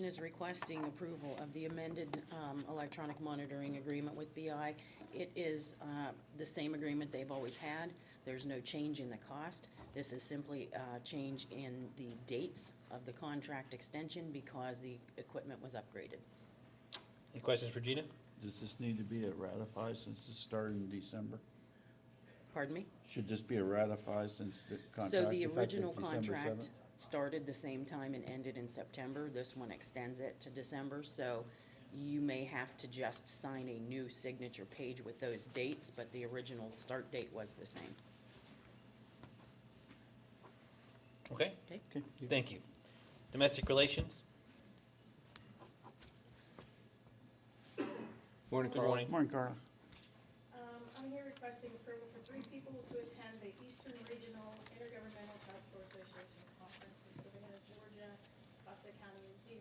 Is requesting approval of the amended electronic monitoring agreement with BI. It is the same agreement they've always had. There's no change in the cost. This is simply a change in the dates of the contract extension because the equipment was upgraded. Any questions for Gina? Does this need to be ratified since it started in December? Pardon me? Should this be ratified since the contract So the effective original December contract 7th? started the same time and ended in September. This one extends it to December, so you may have to just sign a new signature page with those dates, but the original start date was the same. Okay, Okay? Okay. thank you. Domestic relations? Morning, Good Carl. morning. Morning, Carla. I'm here requesting approval for 3 people to attend the Eastern Regional Intergovernmental Transport Association Conference in Savannah, Georgia. Cost of the county is $0.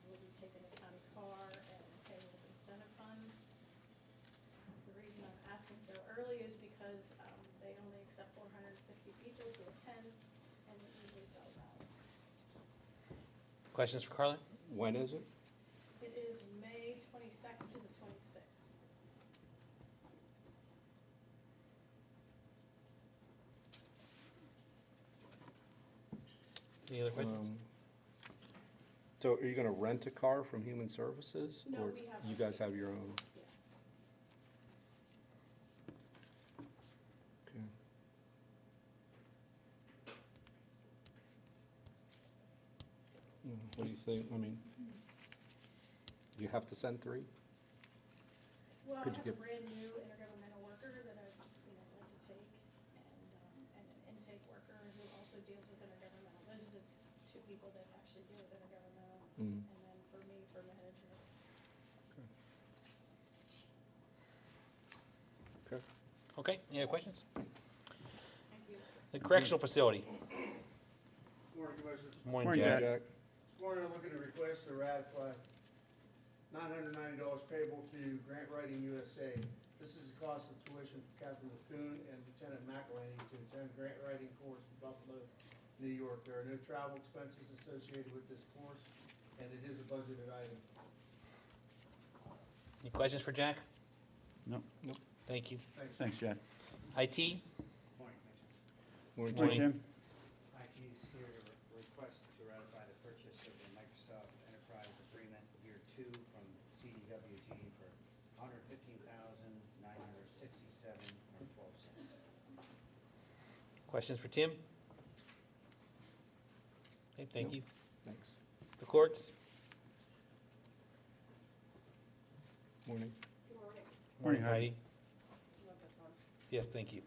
We'll be taking the county car and paying with incentive funds. The reason I'm asking so early is because they only accept 450 people to attend, and it usually sells out. Questions for Carla? When is it? It is May 22nd to the 26th. Any other questions? So are you gonna rent a car from Human Services? No, or we have you one. guys have your own? Yeah. Okay. What do you think? I mean, do you have to send 3? Well, I Could you have a give- brand new intergovernmental worker that I'd, like to take, and an intake worker who also deals with intergovernmental. Those are the 2 people that actually deal with intergovernmental, Mm. and then for me, for management. Okay. Okay, any other questions? Thank you. The correctional facility. Morning, Commissioners. Morning, Morning, Jack. Jack? This morning, I'm looking to request to ratify $990 payable to Grant Writing USA. This is the cost of tuition for Captain Lacune and Lieutenant McElhaney to attend Grant Writing course in Buffalo, New York. There are no travel expenses associated with this course, and it is a budgeted item. Any questions for Jack? No, Thank you. thanks, Jack. IT? Morning, Commissioners. Morning, Morning, Tim. Tim. IT is here to request to ratify the purchase of the Microsoft Enterprise Agreement Year 2 from CDWG for $115,967.12. Questions for Tim? Okay, thank you. Thanks. The courts? Morning. Good morning. Morning, Heidi. You want this one? Yes, thank you.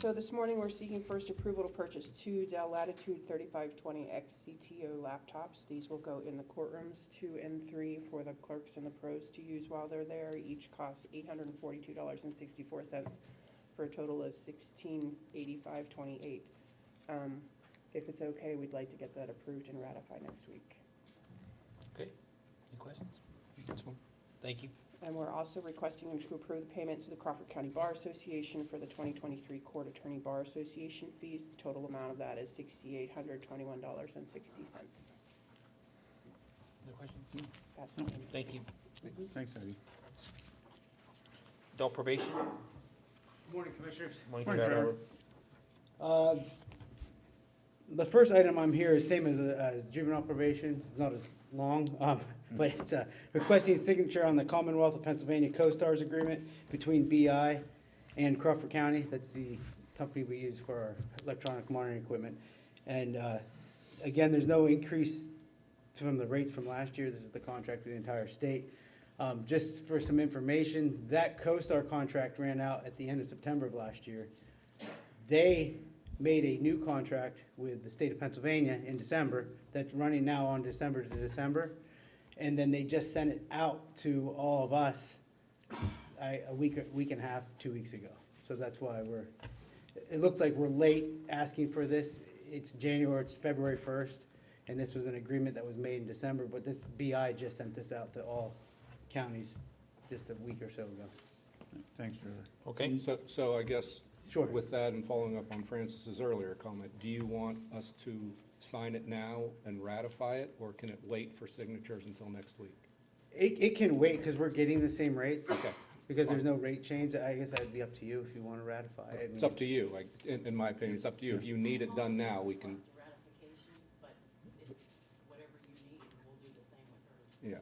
So this morning, we're seeking first approval to purchase 2 Dell Latitude 3520X CTO laptops. These will go in the courtrooms, 2 and 3 for the clerks and the pros to use while they're there. Each costs $842.64 for a total of $1,685.28. If it's okay, we'd like to get that approved and ratified next week. Okay, any questions? That's one. Thank you. And we're also requesting to approve the payment to the Crawford County Bar Association for the 2023 Court Attorney Bar Association fees. The total amount of that is $6,821.60. Other questions? That's all. Thank you. Thanks, Heidi. Adult probation? Good morning, Commissioners. Morning, Morning, Trevor. Trevor. The first item I'm here is same as juvenile probation. It's not as long, but it's requesting signature on the Commonwealth of Pennsylvania Co-Stars Agreement between BI and Crawford County. That's the company we use for our electronic monitoring equipment. And again, there's no increase from the rates from last year. This is the contract for the entire state. Just for some information, that Co-Star contract ran out at the end of September of last year. They made a new contract with the state of Pennsylvania in December that's running now on December to December. And then they just sent it out to all of us a week and a half, 2 weeks ago. So that's why it looks like we're late asking for this. It's February 1st, and this was an agreement that was made in December, but this BI just sent this out to all counties just a week or so ago. Thanks, Trevor. Okay, So I guess Sure. with that and following up on Francis's earlier comment, do you want us to sign it now and ratify it, or can it wait for signatures until next week? It can wait, because we're getting the same rates. Okay. Because there's no rate change. I guess that'd be up to you if you want to ratify it. It's up to you, like, in my opinion, it's up to you. If you need it done now, we can, Request a ratification, but it's whatever you need, we'll do the same with hers. yeah.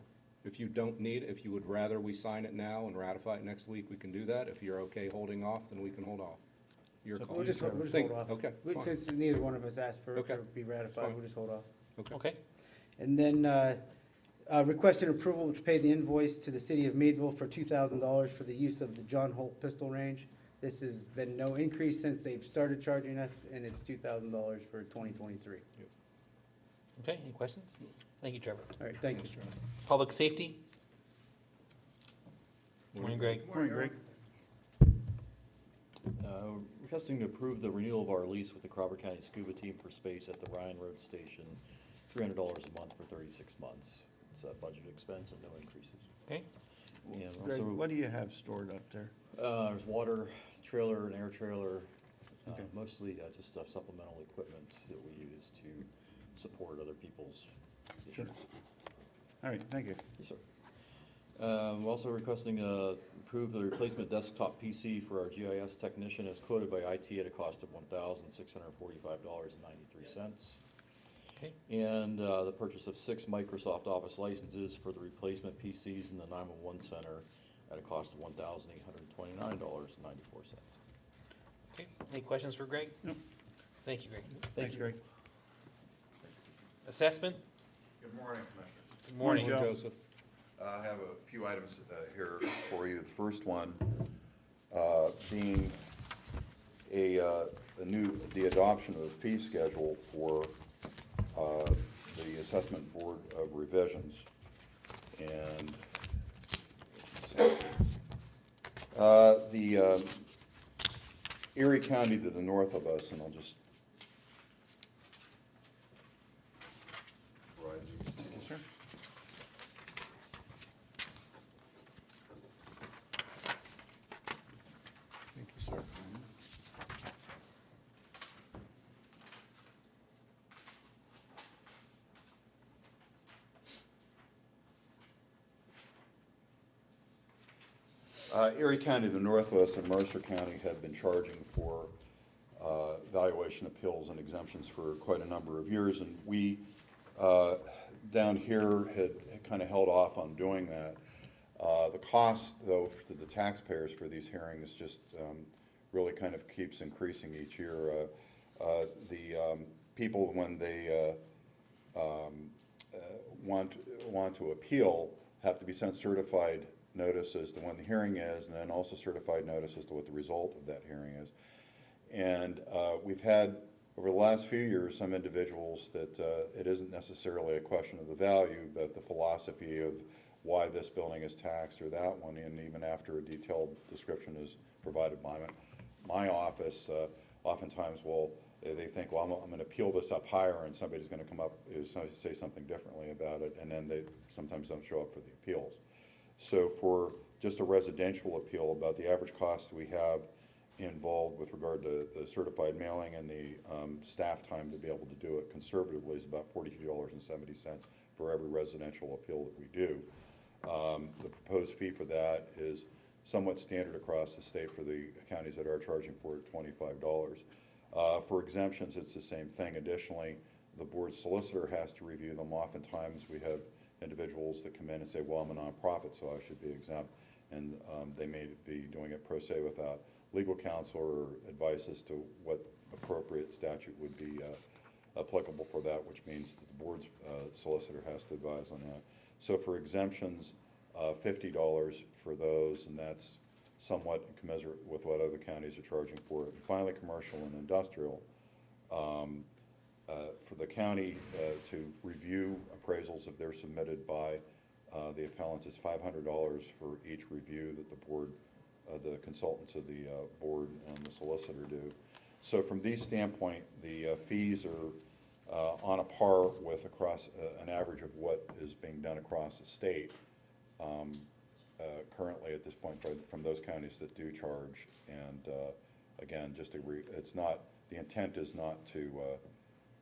If you don't need, if you would rather we sign it now and ratify it next week, we can do that. If you're okay holding off, then we can hold off. Your call. We'll just Think- hold off. Okay, fine. Since neither one of us asked for it Okay. to be ratified, Fine. we'll just hold off. Okay, And then, requesting approval to pay the invoice to the city of Meadville for $2,000 for the use of the John Holt pistol range. This has been no increase since they've started charging us, and it's $2,000 for 2023. okay, any questions? Thank you, Trevor. All right, thank you. Thanks, Charlie. Public safety? Morning, Greg. Morning, Greg. Requesting to approve the renewal of our lease with the Crawford County Scuba Team for space at the Ryan Road Station, $300 a month for 36 months. It's a budget expense and no increases. Okay, And Greg, also, what do you have stored up there? there's water trailer, an air trailer, Okay. mostly just supplemental equipment that we use to support other people's Sure. issues. All right, thank you. Yes, sir. We're also requesting approve the replacement desktop PC for our GIS technician as quoted by IT at a cost of $1,645.93. okay, And the purchase of 6 Microsoft Office licenses for the replacement PCs in the 911 center at a cost of $1,829.94. okay. Any questions for Greg? Nope. Thank you, Greg. Thanks, Greg. Assessment? Good morning, Commissioners. Good morning. Morning, Joe. Joseph. I have a few items here for you. The first one being the adoption of a fee schedule for the Assessment Board of Revisions. And the Erie County to the north of us, and I'll just provide you. Yes, sir. Thank you, sir. Erie County to the north of us and Mercer County have been charging for valuation appeals and exemptions for quite a number of years, and we down here had kind of held off on doing that. The cost, though, to the taxpayers for these hearings just really kind of keeps increasing each year. The people, when they want to appeal, have to be sent certified notice as to when the hearing is, and then also certified notice as to what the result of that hearing is. And we've had, over the last few years, some individuals that it isn't necessarily a question of the value, but the philosophy of why this building is taxed or that one, and even after a detailed description is provided by my office, oftentimes they think, well, I'm going to appeal this up higher, and somebody's going to come up and say something differently about it, and then they sometimes don't show up for the appeals. So for just a residential appeal, about the average cost we have involved with regard to the certified mailing and the staff time to be able to do it conservatively is about $42.70 for every residential appeal that we do. The proposed fee for that is somewhat standard across the state for the counties that are charging for it, $25. For exemptions, it's the same thing. Additionally, the board solicitor has to review them. Oftentimes, we have individuals that come in and say, well, I'm a nonprofit, so I should be exempt, and they may be doing it pro se without legal counsel or advice as to what appropriate statute would be applicable for that, which means that the board's solicitor has to advise on that. So for exemptions, $50 for those, and that's somewhat commensurate with what other counties are charging for it. And finally, commercial and industrial. For the county to review appraisals if they're submitted by the appellants, is $500 for each review that the board, the consultants of the board and the solicitor do. So from these standpoint, the fees are on a par with across an average of what is being done across the state currently at this point from those counties that do charge. And again, just to it's not, the intent is not to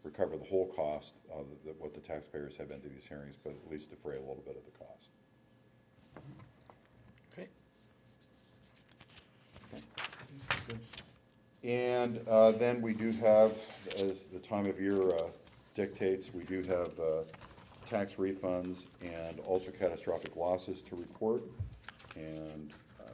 recover the whole cost of what the taxpayers have into these hearings, but at least defray a little bit of the cost. Okay. And then we do have, as the time of year dictates, we do have tax refunds and also catastrophic losses to report. And I will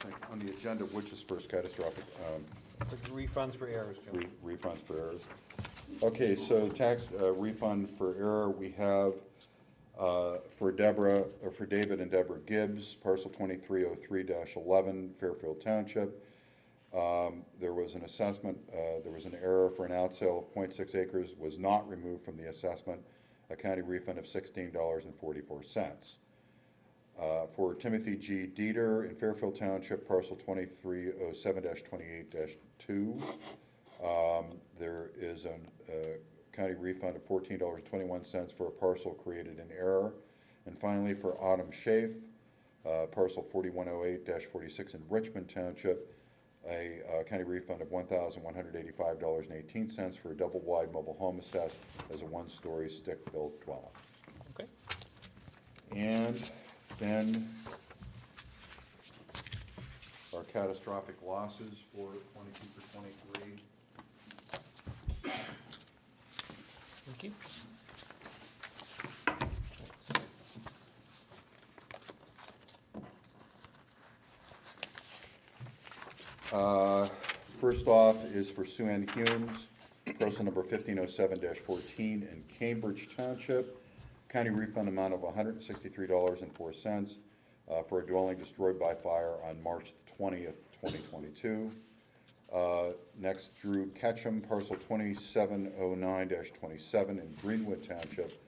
I think on the agenda, which is first catastrophic, So refunds for errors, Joe. refunds for errors. Okay, so tax refund for error, we have for David and Deborah Gibbs, parcel 2303-11, Fairfield Township. There was an assessment, there was an error for an outsale of .6 acres, was not removed from the assessment, a county refund of $16.44. For Timothy G. Dieter in Fairfield Township, parcel 2307-28-2, there is a county refund of $14.21 for a parcel created in error. And finally, for Autumn Schaaf, parcel 4108-46 in Richmond Township, a county refund of $1,185.18 for a double-wide mobile home assessed as a one-story stick-built dwelling. Okay. And then our catastrophic losses for 22 for 23. Thank you. First off is for Sue Ann Humes, parcel number 1507-14 in Cambridge Township. County refund amount of $163.04 for a dwelling destroyed by fire on March 20th, 2022. Next, Drew Ketchum, parcel 2709-27 in Greenwood Township,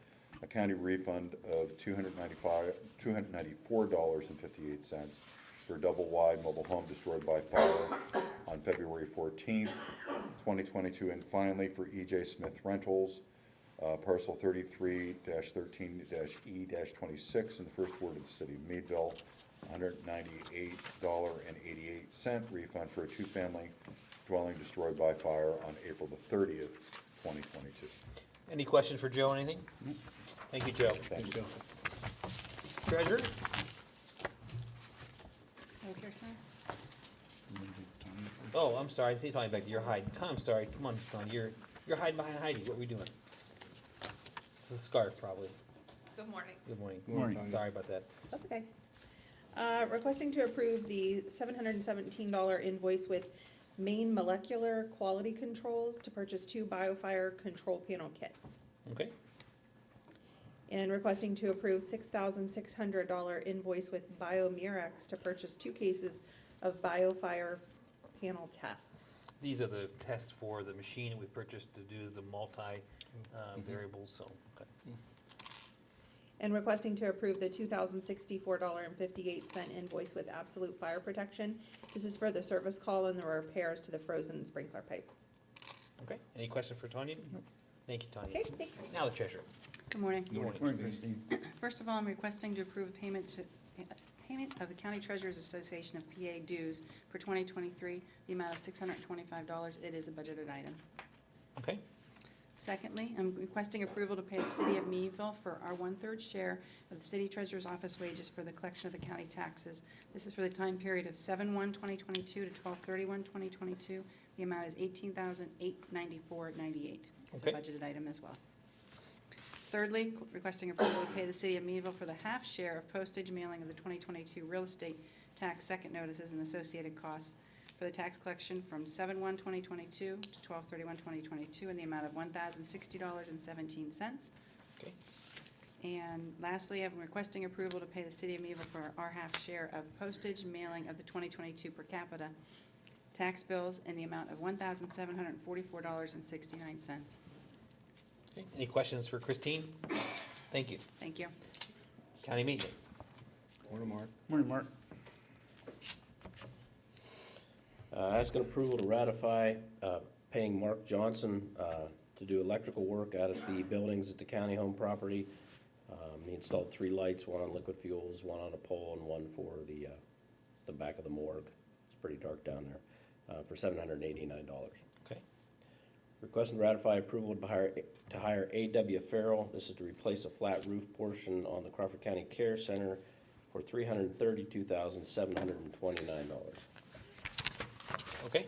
a county refund of $294.58 for a double-wide mobile home destroyed by fire on February 14th, 2022. And finally, for E.J. Smith Rentals, parcel 33-13-E-26 in the first ward of the city of Meadville, $198.88 refund for a two-family dwelling destroyed by fire on April the 30th, 2022. Any questions for Joe, anything? Thank you, Joe. Thank you. Treasurer? Okay, sir. Oh, I'm sorry, I didn't see Tony back there, you're hiding. I'm sorry, come on, Tony, you're hiding behind Heidi, what are we doing? It's a scarf, probably. Good morning. Good morning. Morning. Sorry about that. That's okay. Requesting to approve the $717 invoice with Maine Molecular Quality Controls to purchase 2 BioFire control panel kits. Okay, And requesting to approve $6,600 invoice with BioMirex to purchase 2 cases of BioFire panel tests. these are the tests for the machine that we purchased to do the variables, so, okay. And requesting to approve the $2,064.58 invoice with Absolute Fire Protection. This is for the service call and the repairs to the frozen sprinkler pipes. Okay, any questions for Tanya? Thank you, Tanya. Okay, thanks. Now the treasurer. Good morning. Good morning. Morning, Christine. First of all, I'm requesting to approve payment of the County Treasurers Association of PA dues for 2023, the amount of $625. It is a budgeted item. Okay, Secondly, I'm requesting approval to pay the City of Meadville for our 1/3 share of the City Treasurer's Office wages for the collection of the county taxes. This is for the time period of 7/1/2022 to 12/31/2022. The amount is $18,894.98. It's a Okay. budgeted item as well. Thirdly, requesting approval to pay the City of Meadville for the half share of postage mailing of the 2022 real estate tax second notices and associated costs for the tax collection from 7/1/2022 to 12/31/2022 in the amount of $1,060.17. okay, And lastly, I'm requesting approval to pay the City of Meadville for our half share of postage mailing of the 2022 per capita tax bills in the amount of $1,744.69. okay. Any questions for Christine? Thank you. Thank you. County maintenance. Morning, Mark. Morning, Mark. Asking approval to ratify paying Mark Johnson to do electrical work out at the buildings at the county home property. He installed 3 lights, one on liquid fuels, one on a pole, and one for the back of the morgue. It's pretty dark down there, for $789. Okay. Requesting to ratify approval to hire A.W. Farrell. This is to replace a flat roof portion on the Crawford County Care Center for $332,729. Okay.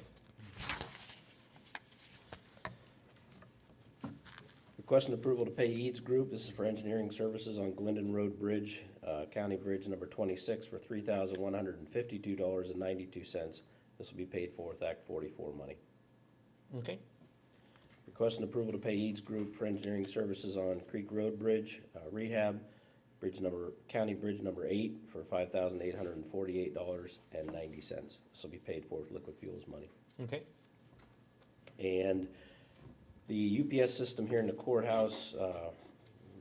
Requesting approval to pay Eads Group. This is for engineering services on Glendon Road Bridge, County Bridge number 26 for $3,152.92. This will be paid for with Act 44 money. Okay. Requesting approval to pay Eads Group for engineering services on Creek Road Bridge, rehab, County Bridge number 8 for $5,848.90. This will be paid for with liquid fuels money. Okay. And the UPS system here in the courthouse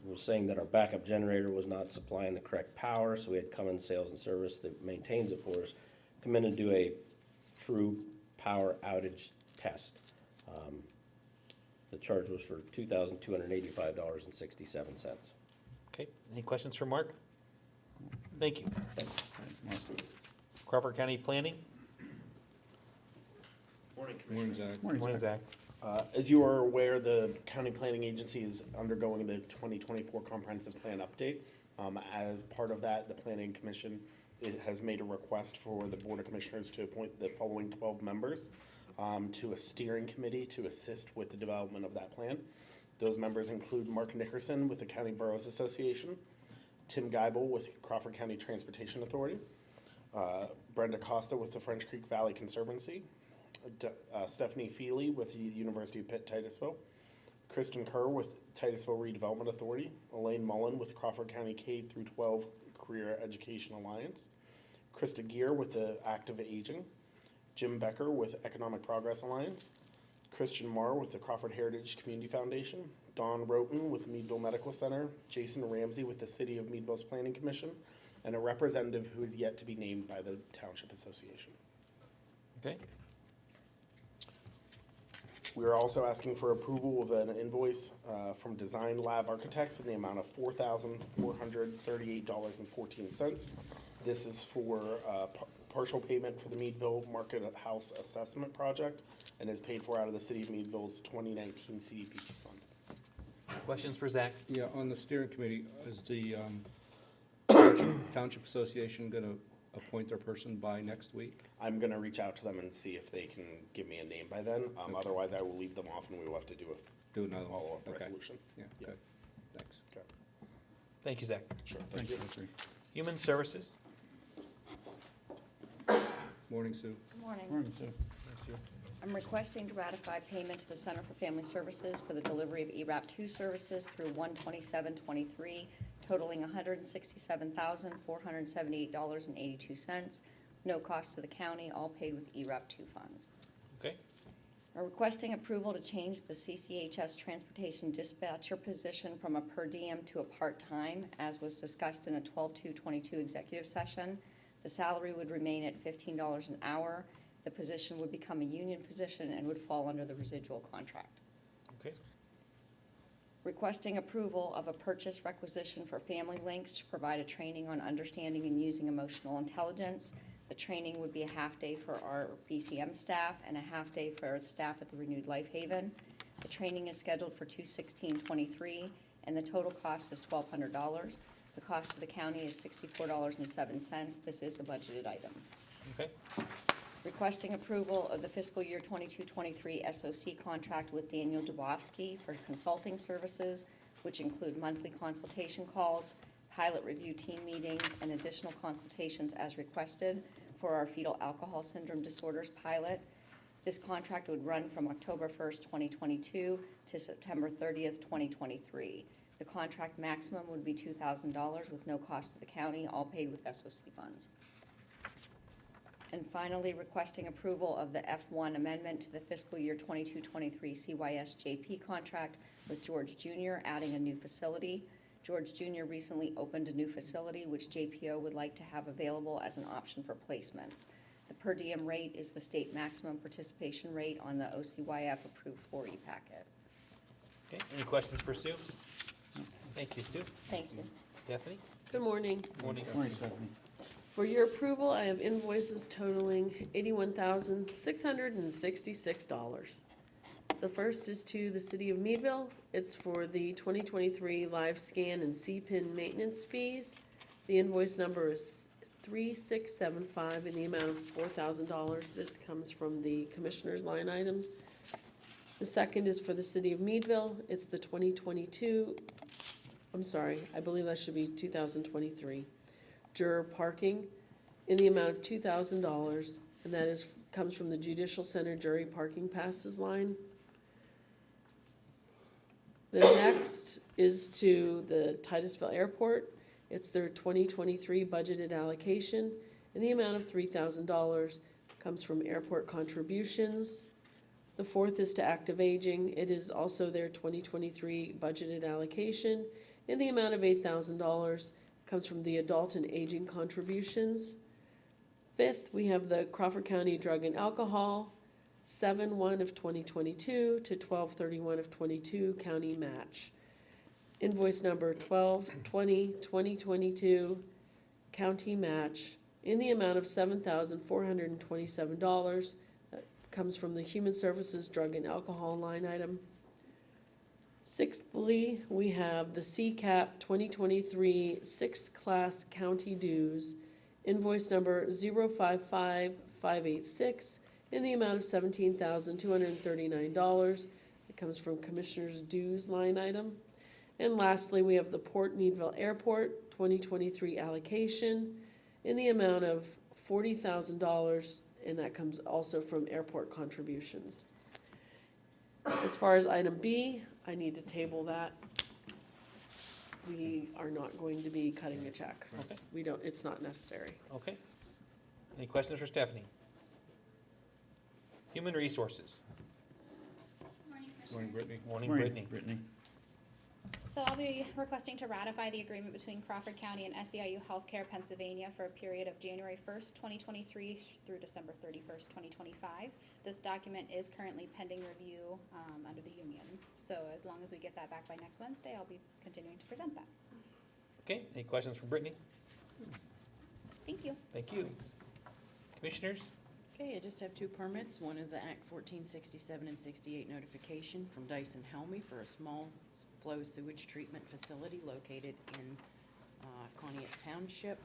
was saying that our backup generator was not supplying the correct power, so we had Cummins Sales and Service that maintains it for us come in and do a true power outage test. The charge was for $2,285.67. Okay. Any questions for Mark? Thank you. Thanks, Mark. Crawford County Planning? Morning, Morning, Commissioners. Zach. Morning, Zach. As you are aware, the County Planning Agency is undergoing the 2024 Comprehensive Plan Update. As part of that, the Planning Commission has made a request for the Board of Commissioners to appoint the following 12 members to a steering committee to assist with the development of that plan. Those members include Mark Nickerson with the County Boroughs Association, Tim Geibel with Crawford County Transportation Authority, Brenda Costa with the French Creek Valley Conservancy, Stephanie Feely with the University of Pitt Titusville, Kristen Kerr with Titusville Redevelopment Authority, Elaine Mullen with Crawford County K-12 Career Education Alliance, Krista Gear with the Active Aging, Jim Becker with Economic Progress Alliance, Christian Marr with the Crawford Heritage Community Foundation, Don Roten with Meadville Medical Center, Jason Ramsey with the City of Meadville's Planning Commission, and a representative who is yet to be named by the Township Association. Okay. We are also asking for approval of an invoice from Design Lab Architects in the amount of $4,438.14. This is for partial payment for the Meadville Market House Assessment Project and is paid for out of the City of Meadville's 2019 CDBG fund. Questions for Zach? Yeah, on the steering committee, is the Township Association gonna appoint their person by next week? I'm gonna reach out to them and see if they can give me a name by then. Otherwise, I will leave them off and we will have to do another a follow-up okay. resolution. Yeah, Yeah. good, thanks. Okay. Thank you, Zach. Sure. Thank you. Human Services? Morning, Sue. Good morning. Morning, Sue. I'm requesting to ratify payment to the Center for Family Services for the delivery of ERAP2 services through 1/27/23, totaling $167,478.82. No cost to the county, all paid with ERAP2 funds. Okay. I'm requesting approval to change the CCHS transportation dispatcher position from a per diem to a part-time, as was discussed in a 12/2/22 executive session. The salary would remain at $15 an hour. The position would become a union position and would fall under the residual contract. Okay. Requesting approval of a purchase requisition for Family Links to provide a training on understanding and using emotional intelligence. The training would be a half-day for our BCM staff and a half-day for staff at the Renewed Life Haven. The training is scheduled for 2/16/23, and the total cost is $1,200. The cost to the county is $64.07. This is a budgeted item. Okay. Requesting approval of the fiscal year 22-23 SOC contract with Daniel Dubofsky for consulting services, which include monthly consultation calls, pilot review team meetings, and additional consultations as requested for our fetal alcohol syndrome disorders pilot. This contract would run from October 1st, 2022 to September 30th, 2023. The contract maximum would be $2,000 with no cost to the county, all paid with SOC funds. And finally, requesting approval of the F1 amendment to the fiscal year 22-23 CYS JP contract with George Jr., adding a new facility. George Jr. recently opened a new facility, which JPO would like to have available as an option for placements. The per diem rate is the state maximum participation rate on the OCYF approved 4E packet. Okay, any questions for Sue? Thank you, Sue. Thank you. Stephanie? Good morning. Morning. Morning, Stephanie. For your approval, I have invoices totaling $81,666. The first is to the City of Meadville. It's for the 2023 live scan and C-PIN maintenance fees. The invoice number is 3675 in the amount of $4,000. This comes from the Commissioner's line item. The second is for the City of Meadville. It's the 2022, I'm sorry, I believe that should be 2023. Juror parking in the amount of $2,000, and that is, comes from the Judicial Center Jury Parking Passes line. The next is to the Titusville Airport. It's their 2023 budgeted allocation in the amount of $3,000, comes from airport contributions. The fourth is to Active Aging. It is also their 2023 budgeted allocation in the amount of $8,000, comes from the adult and aging contributions. Fifth, we have the Crawford County Drug and Alcohol, 7/1 of 2022 to 12/31 of 22 county match. Invoice number 12/20/2022 county match in the amount of $7,427. That comes from the Human Services Drug and Alcohol line item. Sixthly, we have the CCAP 2023 sixth class county dues, invoice number 055586 in the amount of $17,239. It comes from Commissioner's dues line item. And lastly, we have the Port Needville Airport 2023 allocation in the amount of $40,000, and that comes also from airport contributions. As far as item B, I need to table that. We are not going to be cutting a check. Okay. We don't, it's not necessary. Okay. Any questions for Stephanie? Human Resources. Morning, Commissioner. Morning, Brittany. Morning, Brittany. Brittany. So I'll be requesting to ratify the agreement between Crawford County and SEIU Healthcare Pennsylvania for a period of January 1st, 2023 through December 31st, 2025. This document is currently pending review under the union. So as long as we get that back by next Wednesday, I'll be continuing to present that. Okay, any questions for Brittany? Thank you. Thank you. Commissioners? Okay, I just have two permits. One is the Act 1467 and 68 notification from Dyson Helmy for a small flow sewage treatment facility located in Conneaut Township.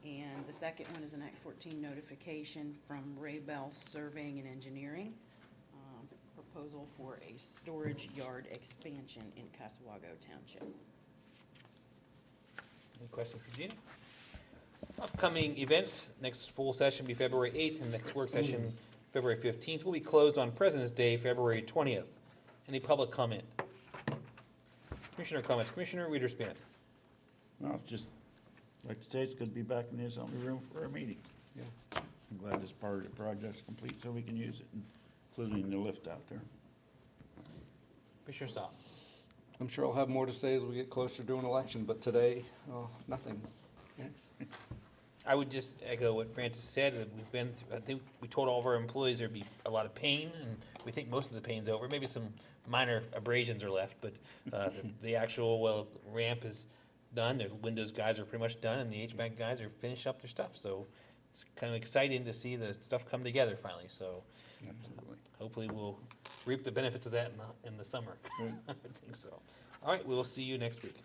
And the second one is an Act 14 notification from Ray Bell Surveying and Engineering, proposal for a storage yard expansion in Caswago Township. Any questions for Gina? Upcoming events, next full session will be February 8th, and next work session, February 15th. We'll be closed on President's Day, February 20th. Any public comment? Commissioner comments. Commissioner Wiederspin. Well, it's just, like to say, it's good to be back in the assembly room for a meeting. Yeah. I'm glad this part of the project's complete so we can use it, including the lift out there. Commissioner Saab. I'm sure I'll have more to say as we get closer to an election, but today, nothing. Thanks. I would just echo what Francis said, that we've been, I think we told all of our employees there'd be a lot of pain, and we think most of the pain's over. Maybe some minor abrasions are left, but the actual ramp is done. The Windows guys are pretty much done, and the HVAC guys are finished up their stuff. So it's kind of exciting to see the stuff come together finally. So Absolutely. hopefully we'll reap the benefits of that in the summer. I think so. All right, we'll see you next week.